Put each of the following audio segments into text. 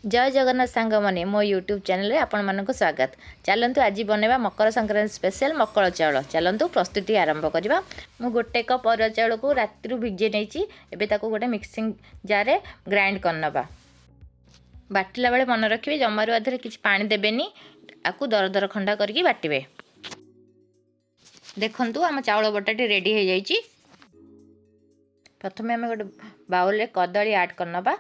जय जगन्नाथ सांग मैंने मो यूट्यूब चैनल रे आपण मानक स्वागत। चलतु आज बनवा मकर संक्रांति स्पेशल मकर चाउल। चलतु प्रस्तुति आरंभ करवा। मु गोटे कप अरुआ चाउल को राति भिजे नहीं एबे गोटे मिक्सिंग जार रे ग्राइंड करनबा। बाटिला बेले मन रखिए जमारू आधे किसी पानी देबेनी, आपको दर दर खंडा करके बाटिबे। देखंतु आम चाउल बटाटी रेडी हो जाइए। प्रथमे आम गोटे बाउल रे कदली ऐड करनबा।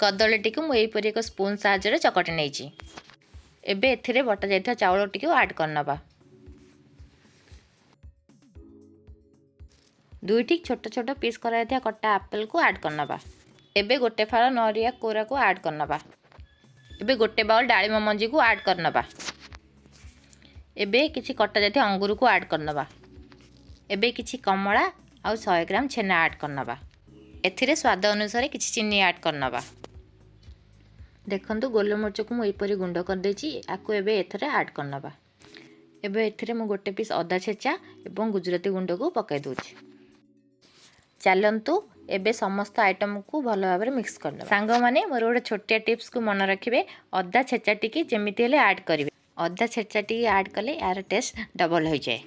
कदली टी मुझे एक स्पून साहाय्य चकटी नहीं। एबे एथिरे बटा जाइथा चाउल टी ऐड करनबा। दुईटी छोट छोट पीस कराइथा कटा एप्पल को ऐड करनबा। एबे गोटे फाଳ नरिया कोरा को ऐड करनबा। एबे गोटे बाउल डाळिम मंजी को ऐड करनबा। एबे किछि कटा जाइथा अंगूर को ऐड करनबा। एबे किछि कमला आ 100 ग्राम छेना ऐड करनबा। एथिरे स्वाद अनुसार किछि चीनी ऐड करनबा। देखंतु गोलमरिच को मुझे गुंड कर देछि, आको एबे एथरे ऐड करनबा। एबे एथिरे मु गोटे पीस अदा छेचा एवं गुजराती गुंड को पकाई दूछि। चलंतु एबे समस्त आइटम को भलो भाबरे मिक्स करनबा। सांग माने मोर गोटे छोटिया टिप्स को मन रखिबे, अदा छेचा टिकी जेमिति हेले ऐड करिवे। अदा छेचा टिकी ऐड कले यार टेस्ट डबल हो जाए।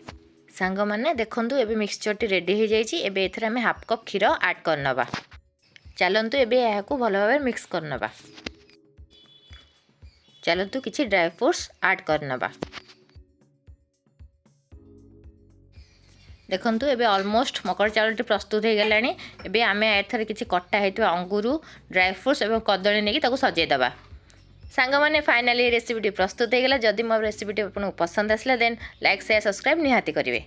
सांग माने देखंतु एबे मिक्सचर टी रेडी हो जाइछि। एबे एथरे हमें हाफ कप क्षीर ऐड करनबा। चलंतु एबे या को भलो भाबरे मिक्स करनबा। चलतु किछि ड्राई फ्रूट्स ऐड करनबा। देखंतु एबे ऑलमोस्ट मकर चाउल प्रस्तुत हो गलानी। एबे आमे एथरे किछि कट्टा हेतु अंगूर, ड्राई फ्रूट्स एवं कदली नेकी ताको सजे दबा। सांग माने फाइनली रेसिपी प्रस्तुत हो गला। जदि मोर रेसिपी आपको पसंद आसला देन लाइक शेयर सब्सक्राइब निहाती करिवे।